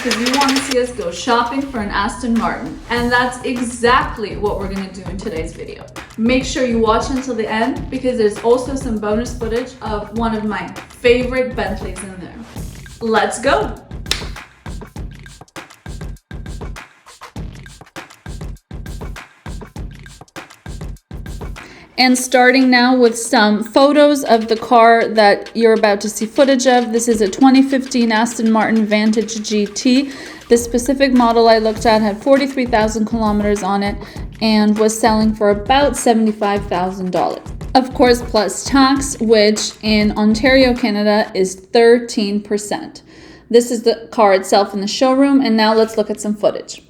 because you want to see us go shopping for an Aston Martin. And that's exactly what we're going to do in today's video. Make sure you watch until the end because there's also some bonus footage of one of my favorite Bentleys in there. Let's go! And starting now with some photos of the car that you're about to see footage of. This is a 2015 Aston Martin Vantage GT. This specific model I looked at had 43,000 kilometers on it and was selling for about $75,000. Of course, plus tax, which in Ontario, Canada is 13%. This is the car itself in the showroom, and now let's look at some footage.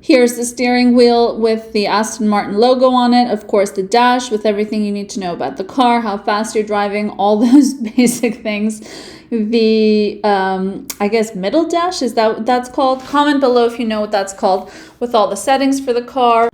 Here's the steering wheel with the Aston Martin logo on it. Of course, the dash with everything you need to know about the car, how fast you're driving, all those basic things. The, I guess, middle dash, is that what that's called? Comment below if you know what that's called, with all the settings for the car.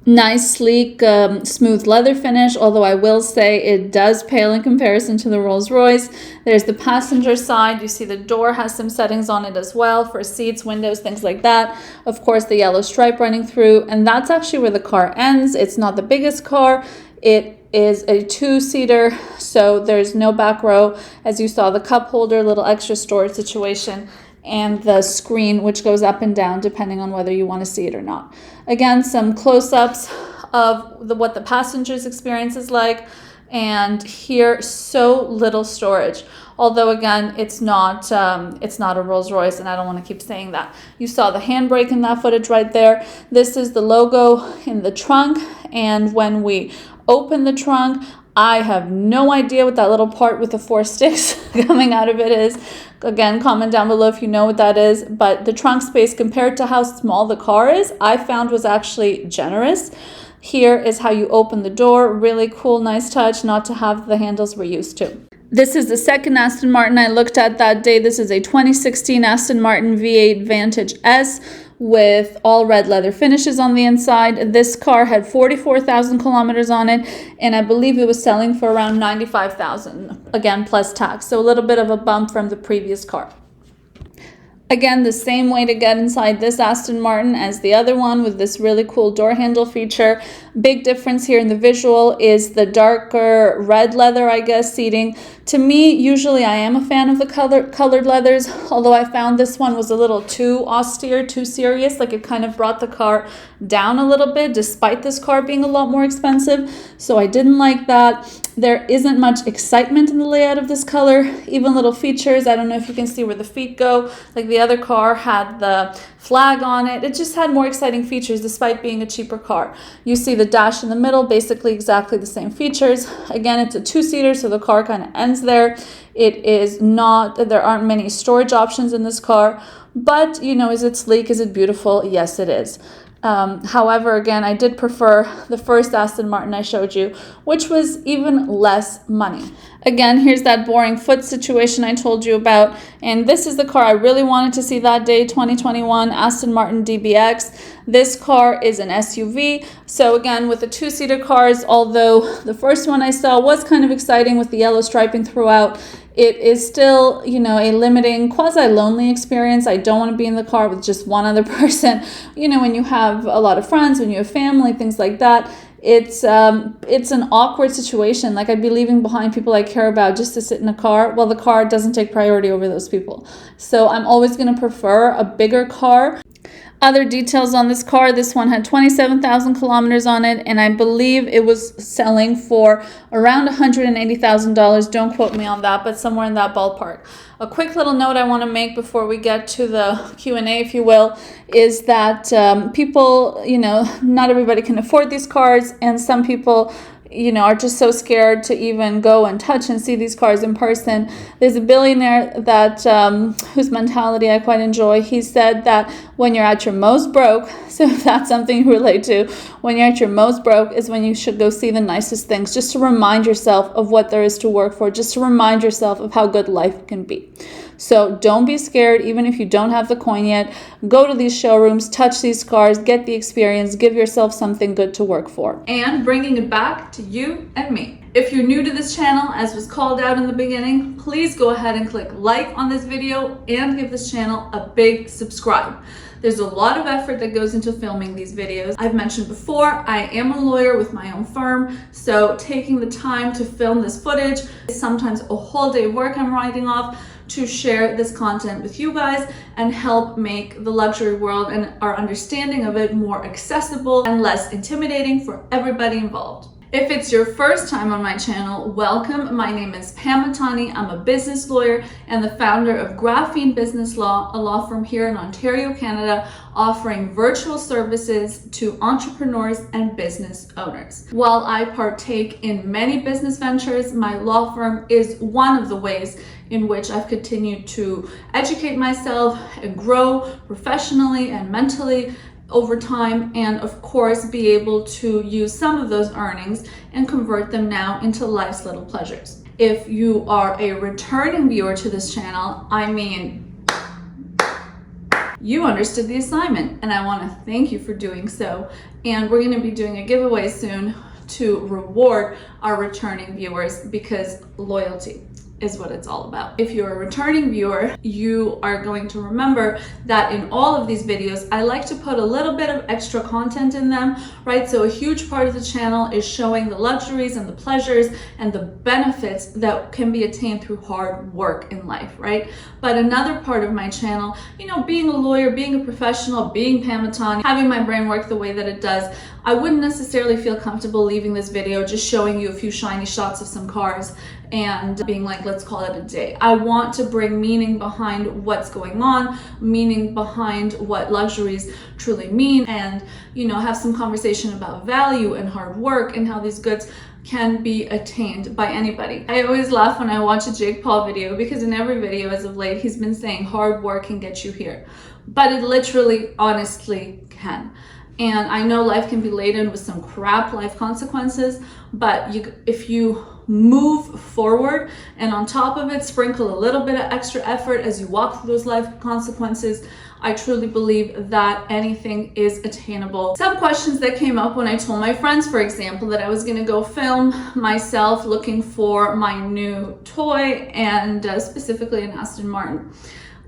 Nice, sleek, smooth leather finish, although I will say it does pale in comparison to the Rolls-Royce. There's the passenger side. You see the door has some settings on it as well for seats, windows, things like that. Of course, the yellow stripe running through, and that's actually where the car ends. It's not the biggest car. It is a two-seater, so there's no back row. As you saw, the cup holder, little extra storage situation, and the screen, which goes up and down depending on whether you want to see it or not. Again, some close-ups of what the passenger's experience is like, and here, so little storage. Although again, it's not a Rolls-Royce, and I don't want to keep saying that. You saw the handbrake in that footage right there. This is the logo in the trunk, and when we open the trunk, I have no idea what that little part with the 4 sticks coming out of it is. Again, comment down below if you know what that is. But the trunk space compared to how small the car is, I found was actually generous. Here is how you open the door. Really cool, nice touch, not to have the handles we're used to. This is the second Aston Martin I looked at that day. This is a 2016 Aston Martin V8 Vantage S with all red leather finishes on the inside. This car had 44,000 kilometers on it, and I believe it was selling for around 95,000, again, plus tax. So a little bit of a bump from the previous car. Again, the same way to get inside this Aston Martin as the other one with this really cool door handle feature. Big difference here in the visual is the darker red leather, I guess, seating. To me, usually I am a fan of the colored leathers, although I found this one was a little too austere, too serious. Like it kind of brought the car down a little bit, despite this car being a lot more expensive. So I didn't like that. There isn't much excitement in the layout of this color. Even little features, I don't know if you can see where the feet go. Like the other car had the flag on it. It just had more exciting features despite being a cheaper car. You see the dash in the middle, basically exactly the same features. Again, it's a two-seater, so the car kind of ends there. It is not, there aren't many storage options in this car, but you know, is it sleek? Is it beautiful? Yes, it is. However, again, I did prefer the first Aston Martin I showed you, which was even less money. Again, here's that boring foot situation I told you about. And this is the car I really wanted to see that day, 2021 Aston Martin DBX. This car is an SUV. So again, with the two-seater cars, although the first one I saw was kind of exciting with the yellow striping throughout, it is still, you know, a limiting, quasi-lonely experience. I don't want to be in the car with just one other person. You know, when you have a lot of friends, when you have family, things like that, it's an awkward situation. Like I'd be leaving behind people I care about just to sit in a car. Well, the car doesn't take priority over those people. So I'm always going to prefer a bigger car. Other details on this car, this one had 27,000 kilometers on it, and I believe it was selling for around $180,000. Don't quote me on that, but somewhere in that ballpark. A quick little note I want to make before we get to the Q&A, if you will, is that people, you know, not everybody can afford these cars, and some people, you know, are just so scared to even go and touch and see these cars in person. There's a billionaire that whose mentality I quite enjoy. He said that when you're at your most broke, so if that's something you relate to, when you're at your most broke is when you should go see the nicest things, just to remind yourself of what there is to work for, just to remind yourself of how good life can be. So don't be scared, even if you don't have the coin yet. Go to these showrooms, touch these cars, get the experience, give yourself something good to work for. And bringing it back to you and me. If you're new to this channel, as was called out in the beginning, please go ahead and click like on this video and give this channel a big subscribe. There's a lot of effort that goes into filming these videos. I've mentioned before, I am a lawyer with my own firm, so taking the time to film this footage is sometimes a whole day of work I'm writing off to share this content with you guys and help make the luxury world and our understanding of it more accessible and less intimidating for everybody involved. If it's your first time on my channel, welcome. My name is Pamela. I'm a business lawyer and the founder of Graphene Business Law, a law firm here in Ontario, Canada, offering virtual services to entrepreneurs and business owners. While I partake in many business ventures, my law firm is one of the ways in which I've continued to educate myself and grow professionally and mentally over time, and of course be able to use some of those earnings and convert them now into life's little pleasures. If you are a returning viewer to this channel, I mean, you understood the assignment, and I want to thank you for doing so. And we're going to be doing a giveaway soon to reward our returning viewers, because loyalty is what it's all about. If you're a returning viewer, you are going to remember that in all of these videos, I like to put a little bit of extra content in them, right? So a huge part of the channel is showing the luxuries and the pleasures and the benefits that can be attained through hard work in life, right? But another part of my channel, you know, being a lawyer, being a professional, being Pamela, having my brain work the way that it does, I wouldn't necessarily feel comfortable leaving this video just showing you a few shiny shots of some cars and being like, let's call it a day. I want to bring meaning behind what's going on, meaning behind what luxuries truly mean, and, you know, have some conversation about value and hard work and how these goods can be attained by anybody. I always laugh when I watch a Jake Paul video, because in every video as of late, he's been saying hard work can get you here. But it literally, honestly can. And I know life can be laden with some crap life consequences, but if you move forward and on top of it sprinkle a little bit of extra effort as you walk through those life consequences, I truly believe that anything is attainable. Some questions that came up when I told my friends, for example, that I was going to go film myself looking for my new toy, and specifically an Aston Martin.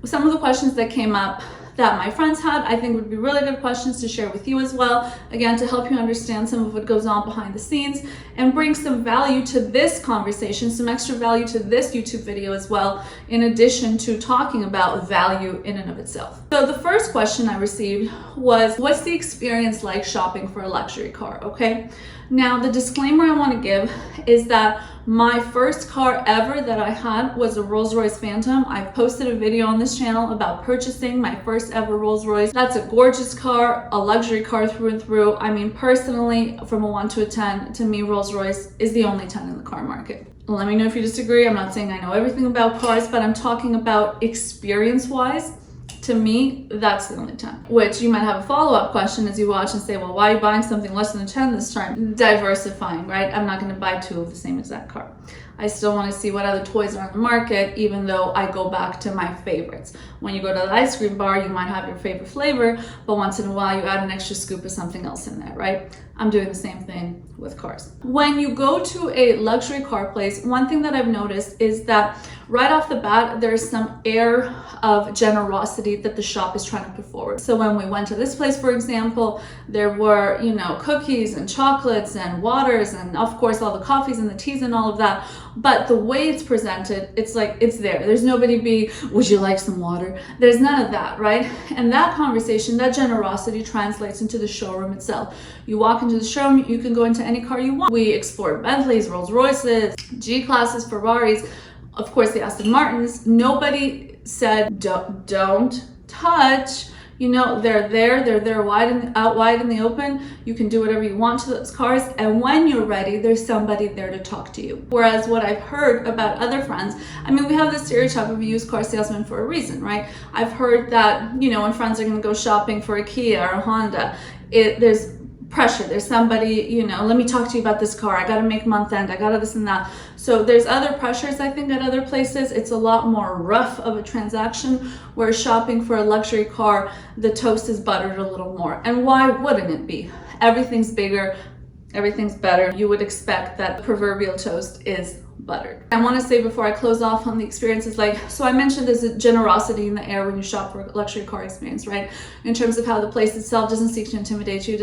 Some of the questions that came up that my friends had, I think would be really good questions to share with you as well. Again, to help you understand some of what goes on behind the scenes and bring some value to this conversation, some extra value to this YouTube video as well, in addition to talking about value in and of itself. So the first question I received was, what's the experience like shopping for a luxury car? Okay. Now, the disclaimer I want to give is that my first car ever that I had was a Rolls-Royce Phantom. I've posted a video on this channel about purchasing my first ever Rolls-Royce. That's a gorgeous car, a luxury car through and through. I mean, personally, from a 1 to a 10, to me, Rolls-Royce is the only 10 in the car market. Let me know if you disagree. I'm not saying I know everything about cars, but I'm talking about experience-wise. To me, that's the only 10. Which you might have a follow-up question as you watch and say, well, why are you buying something less than a 10 this time? Diversifying, right? I'm not going to buy two of the same exact car. I still want to see what other toys are on the market, even though I go back to my favorites. When you go to the ice cream bar, you might have your favorite flavor, but once in a while you add an extra scoop of something else in there, right? I'm doing the same thing with cars. When you go to a luxury car place, one thing that I've noticed is that right off the bat, there's some air of generosity that the shop is trying to put forward. So when we went to this place, for example, there were, you know, cookies and chocolates and waters and of course all the coffees and the teas and all of that. But the way it's presented, it's like it's there. There's nobody would you like some water? There's none of that, right? And that conversation, that generosity translates into the showroom itself. You walk into the showroom, you can go into any car you want. We explored Bentleys, Rolls Royces, G-classes, Ferraris, of course the Aston Martins. Nobody said don't touch. You know, they're there out wide in the open. You can do whatever you want to those cars, and when you're ready, there's somebody there to talk to you. Whereas what I've heard about other friends, I mean, we have this stereotype of a used car salesman for a reason, right? I've heard that, you know, when friends are gonna go shopping for a Kia or a Honda, there's pressure. There's somebody, you know, let me talk to you about this car. I got to make month end. I got to this and that. So there's other pressures, I think, at other places. It's a lot more rough of a transaction, where shopping for a luxury car, the toast is buttered a little more. And why wouldn't it be? Everything's bigger. everything's better. You would expect that proverbial toast is buttered. I want to say before I close off on the experiences, like, so I mentioned there's a generosity in the air when you shop for a luxury car experience, right? In terms of how the place itself doesn't seek to intimidate you,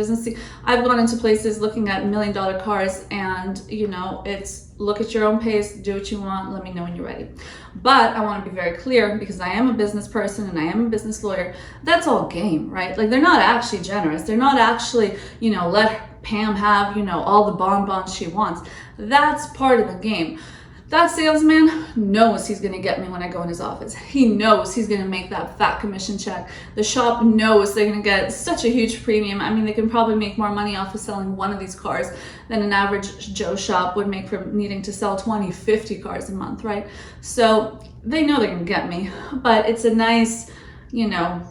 I've gone into places looking at $1 million cars and, you know, it's look at your own pace, do what you want, let me know when you're ready. But I want to be very clear, because I am a business person and I am a business lawyer, that's all game, right? Like, they're not actually generous. They're not actually, you know, let Pam have, you know, all the bonbons she wants. That's part of the game. That salesman knows he's going to get me when I go in his office. He knows he's going to make that fat commission check. The shop knows they're going to get such a huge premium. I mean, they can probably make more money off of selling one of these cars than an average Joe shop would make from needing to sell 20, 50 cars a month, right? So they know they're going to get me, but it's a nice, you know,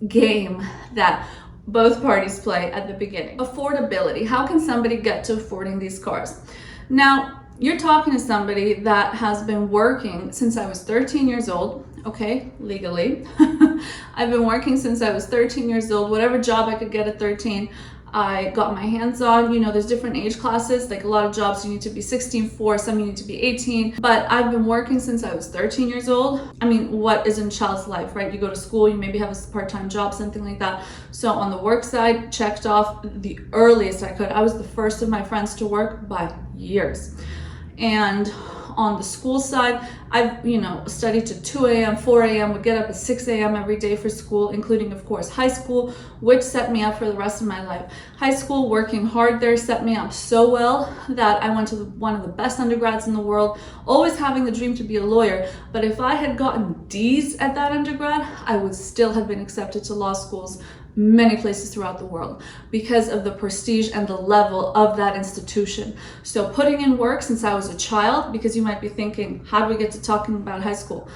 game that both parties play at the beginning. Affordability. How can somebody get to affording these cars? Now, you're talking to somebody that has been working since I was 13 years old, okay, legally. I've been working since I was 13 years old. Whatever job I could get at 13, I got my hands on. You know, there's different age classes. Like, a lot of jobs you need to be 16 for, some you need to be 18. But I've been working since I was 13 years old. I mean, what is in child's life, right? You go to school, you maybe have a part-time job, something like that. So on the work side, checked off the earliest I could. I was the first of my friends to work by years. And on the school side, I've, you know, studied to 2 a.m., 4 a.m., would get up at 6 a.m. every day for school, including, of course, high school, which set me up for the rest of my life. High school, working hard there, set me up so well that I went to one of the best undergrads in the world, always having the dream to be a lawyer. But if I had gotten D's at that undergrad, I would still have been accepted to law schools many places throughout the world because of the prestige and the level of that institution. So putting in work since I was a child, because you might be thinking, how do we get to talking about high school?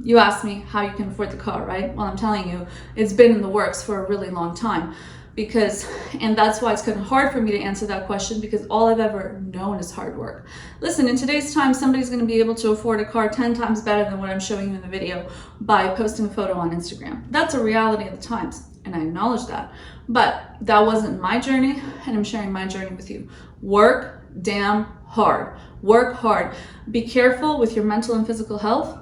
You asked me how you can afford the car, right? Well, I'm telling you, it's been in the works for a really long time. And that's why it's kind of hard for me to answer that question, because all I've ever known is hard work. Listen, in today's time, somebody's going to be able to afford a car 10 times better than what I'm showing you in the video by posting a photo on Instagram. That's a reality of the times, and I acknowledge that. But that wasn't my journey, and I'm sharing my journey with you. Work damn hard. Work hard. Be careful with your mental and physical health,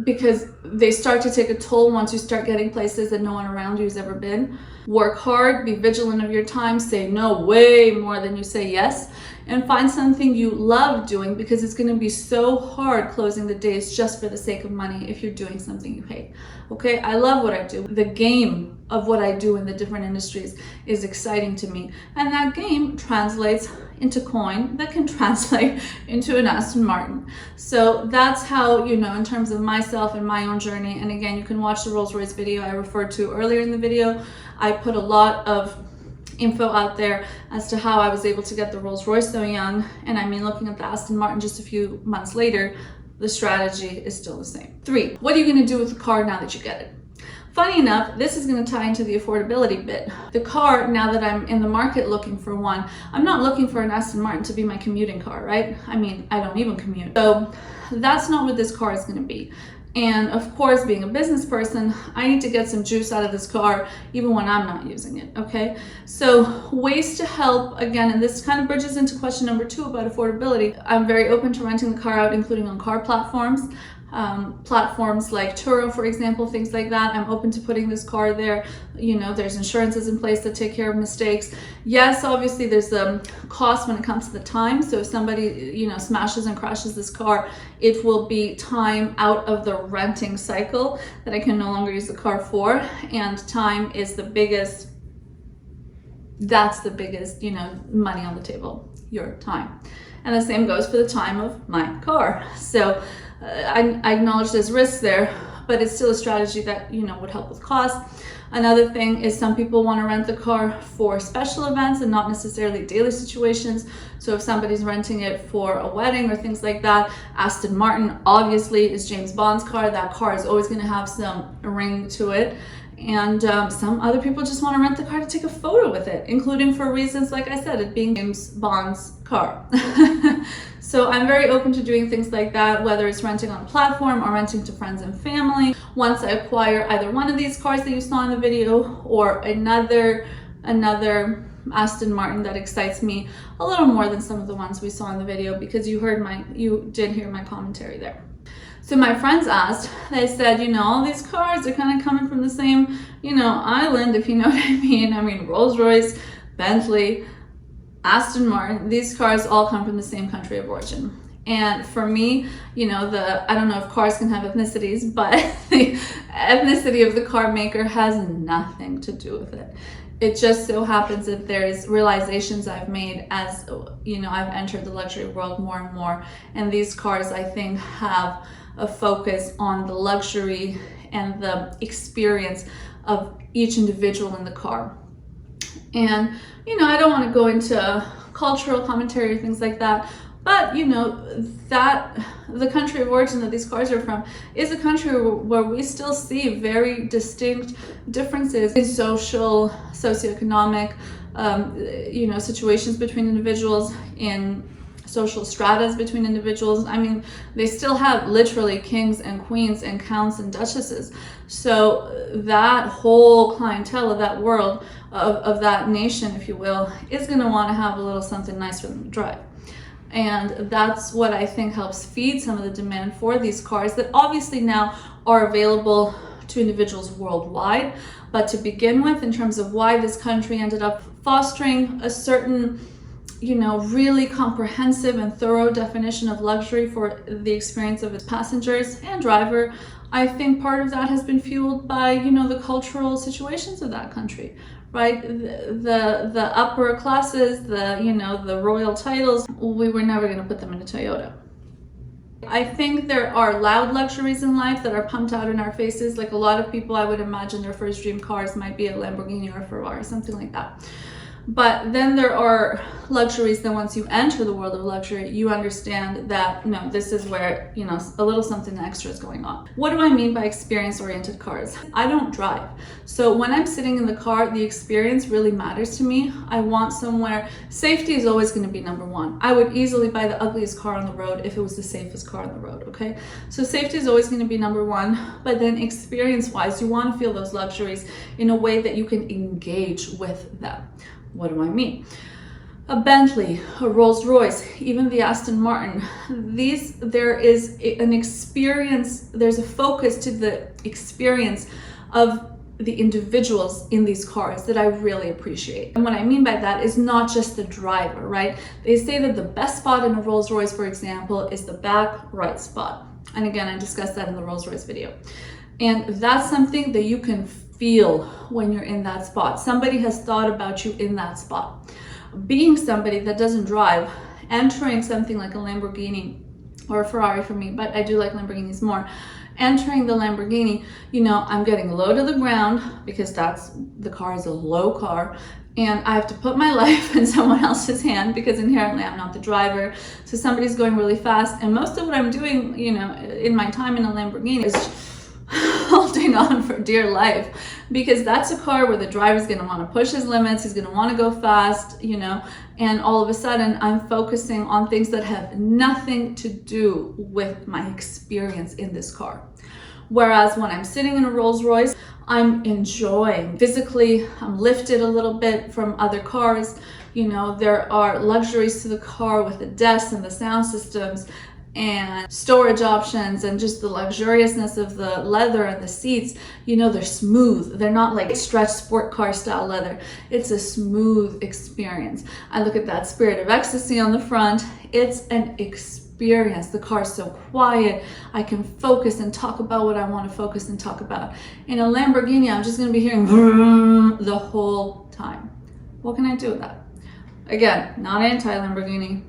because they start to take a toll once you start getting places that no one around you has ever been. Work hard, be vigilant of your time, say no way more than you say yes, and find something you love doing, because it's going to be so hard closing the days just for the sake of money if you're doing something you hate. Okay, I love what I do. The game of what I do in the different industries is exciting to me, and that game translates into coin that can translate into an Aston Martin. So that's how, you know, in terms of myself and my own journey. And again, you can watch the Rolls-Royce video I referred to earlier in the video. I put a lot of info out there as to how I was able to get the Rolls-Royce so young. And I mean, looking at the Aston Martin just a few months later, the strategy is still the same. 3, what are you going to do with the car now that you get it? Funny enough, this is going to tie into the affordability bit. The car, now that I'm in the market looking for one, I'm not looking for an Aston Martin to be my commuting car, right? I mean, I don't even commute. So that's not what this car is going to be. And of course, being a business person, I need to get some juice out of this car even when I'm not using it, okay? So ways to help, again, and this kind of bridges into question number 2 about affordability. I'm very open to renting the car out, including on car platforms. Platforms like Turo, for example, things like that. I'm open to putting this car there. You know, there's insurances in place that take care of mistakes. Yes, obviously there's a cost when it comes to the time. So if somebody, you know, smashes and crashes this car, it will be time out of the renting cycle that I can no longer use the car for. And time is the biggest, that's the biggest, you know, money on the table, your time. And the same goes for the time of my car. So I acknowledge there's risks there, but it's still a strategy that, you know, would help with costs. Another thing is some people want to rent the car for special events and not necessarily daily situations. So if somebody's renting it for a wedding or things like that, Aston Martin obviously is James Bond's car. That car is always going to have some ring to it. And some other people just want to rent the car to take a photo with it, including for reasons, like I said, it being James Bond's car. So I'm very open to doing things like that, whether it's renting on a platform or renting to friends and family. Once I acquire either one of these cars that you saw in the video or another Aston Martin that excites me a little more than some of the ones we saw in the video, because you did hear my commentary there. So my friends asked, they said, all these cars are kind of coming from the same, island, if you know what I mean. I mean, Rolls-Royce, Bentley, Aston Martin, these cars all come from the same country of origin. And for me, I don't know if cars can have ethnicities, but the ethnicity of the car maker has nothing to do with it. It just so happens that there's realizations I've made as, I've entered the luxury world more and more. And these cars, I think, have a focus on the luxury and the experience of each individual in the car. And, I don't want to go into cultural commentary or things like that, but, that the country of origin that these cars are from is a country where we still see very distinct differences in socioeconomic, situations between individuals, in social stratas between individuals. I mean, they still have literally kings and queens and counts and duchesses. So that whole clientele of that world, of that nation, if you will, is going to want to have a little something nice for them to drive. And that's what I think helps feed some of the demand for these cars that obviously now are available to individuals worldwide. But to begin with, in terms of why this country ended up fostering a certain really comprehensive and thorough definition of luxury for the experience of its passengers and driver, I think part of that has been fueled by, the cultural situations of that country, right? The upper classes, the royal titles, we were never going to put them in a Toyota. I think there are loud luxuries in life that are pumped out in our faces. Like a lot of people, I would imagine their first dream cars might be a Lamborghini or a Ferrari, something like that. But then there are luxuries that once you enter the world of luxury, you understand that, no, this is where, a little something extra is going on. What do I mean by experience-oriented cars? I don't drive. So when I'm sitting in the car, the experience really matters to me. I want somewhere, safety is always going to be number one. I would easily buy the ugliest car on the road if it was the safest car on the road, okay? So safety is always going to be number one, but then experience-wise, you want to feel those luxuries in a way that you can engage with them. What do I mean? A Bentley, a Rolls-Royce, even the Aston Martin, there is an experience, there's a focus to the experience of the individuals in these cars that I really appreciate. And what I mean by that is not just the driver, right? They say that the best spot in a Rolls-Royce, for example, is the back right spot. And again, I discussed that in the Rolls-Royce video. And that's something that you can feel when you're in that spot. Somebody has thought about you in that spot. Being somebody that doesn't drive, entering something like a Lamborghini or a Ferrari for me, but I do like Lamborghinis more. Entering the Lamborghini, I'm getting low to the ground because the car is a low car, and I have to put my life in someone else's hand because inherently I'm not the driver. So somebody's going really fast, and most of what I'm doing, in my time in a Lamborghini is holding on for dear life, because that's a car where the driver's going to want to push his limits, he's going to want to go fast, and all of a sudden I'm focusing on things that have nothing to do with my experience in this car. Whereas when I'm sitting in a Rolls-Royce, I'm enjoying physically, I'm lifted a little bit from other cars, there are luxuries to the car with the desks and the sound systems and storage options and just the luxuriousness of the leather and the seats. They're smooth. They're not like stretched sport car style leather. It's a smooth experience. I look at that Spirit of Ecstasy on the front. It's an experience. The car's so quiet. I can focus and talk about what I want to focus and talk about. In a Lamborghini, I'm just going to be hearing vroom the whole time. What can I do with that? Again, not anti-Lamborghini.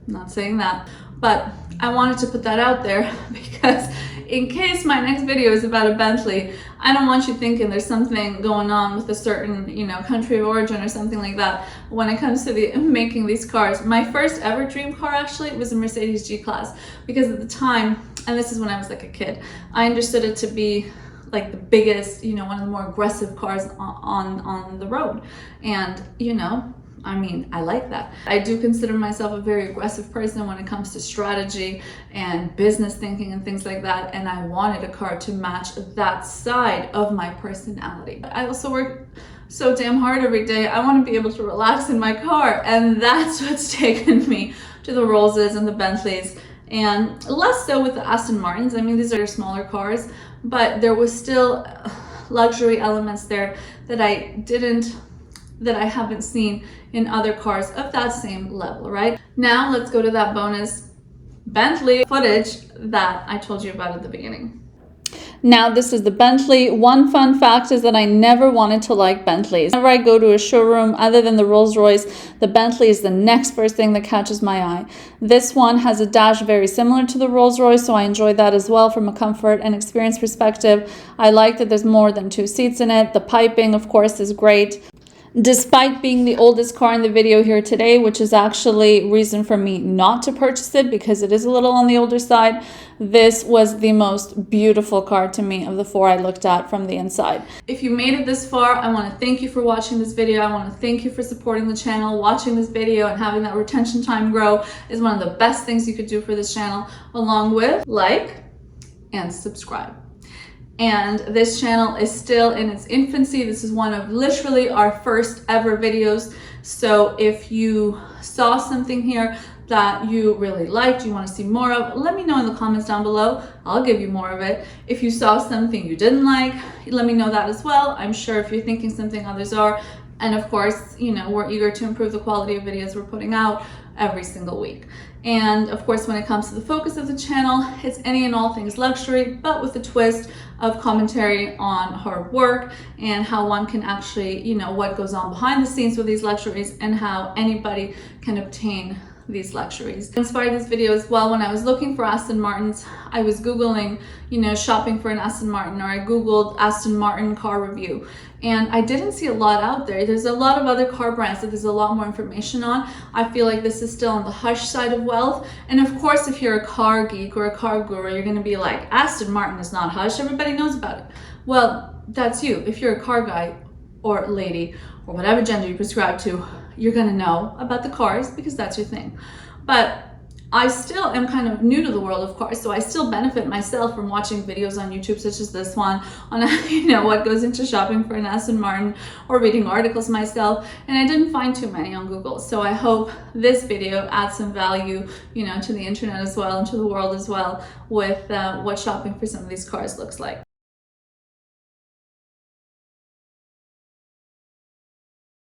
Not saying that. But I wanted to put that out there because in case my next video is about a Bentley, I don't want you thinking there's something going on with a certain, country of origin or something like that when it comes to making these cars. My first ever dream car actually was a Mercedes G-Class, because at the time, and this is when I was like a kid, I understood it to be like the biggest, one of the more aggressive cars on the road. And, I like that. I do consider myself a very aggressive person when it comes to strategy and business thinking and things like that. And I wanted a car to match that side of my personality. I also work so damn hard every day. I want to be able to relax in my car, and that's what's taken me to the Rollses and the Bentleys, and less so with the Aston Martins. I mean, these are smaller cars, but there was still luxury elements there that I haven't seen in other cars of that same level, right? Now let's go to that bonus Bentley footage that I told you about at the beginning. Now this is the Bentley. One fun fact is that I never wanted to like Bentleys. Whenever I go to a showroom other than the Rolls-Royce, the Bentley is the next first thing that catches my eye. This one has a dash very similar to the Rolls-Royce, so I enjoy that as well from a comfort and experience perspective. I like that there's more than 2 seats in it. The piping, of course, is great. Despite being the oldest car in the video here today, which is actually reason for me not to purchase it because it is a little on the older side, this was the most beautiful car to me of the 4 I looked at from the inside. If you made it this far, I want to thank you for watching this video. I want to thank you for supporting the channel. Watching this video and having that retention time grow is one of the best things you could do for this channel, along with like and subscribe. And this channel is still in its infancy. This is one of literally our first ever videos. So if you saw something here that you really liked, you want to see more of, let me know in the comments down below. I'll give you more of it. If you saw something you didn't like, let me know that as well. I'm sure if you're thinking something others are. And of course, you know, we're eager to improve the quality of videos we're putting out every single week. And of course, when it comes to the focus of the channel, it's any and all things luxury, but with a twist of commentary on hard work and how one can actually, you know, what goes on behind the scenes with these luxuries and how anybody can obtain these luxuries. Inspired this video as well. When I was looking for Aston Martins, I was Googling, you know, shopping for an Aston Martin, or I Googled Aston Martin car review, and I didn't see a lot out there. There's a lot of other car brands that there's a lot more information on. I feel like this is still on the hush side of wealth. And of course, if you're a car geek or a car guru, you're going to be like, Aston Martin is not hush. Everybody knows about it. Well, that's you. If you're a car guy or lady or whatever gender you prescribe to, you're going to know about the cars because that's your thing. But I still am kind of new to the world of cars, so I still benefit myself from watching videos on YouTube such as this one on, you know, what goes into shopping for an Aston Martin, or reading articles myself, and I didn't find too many on Google. So I hope this video adds some value, you know, to the internet as well and to the world as well with what shopping for some of these cars looks like.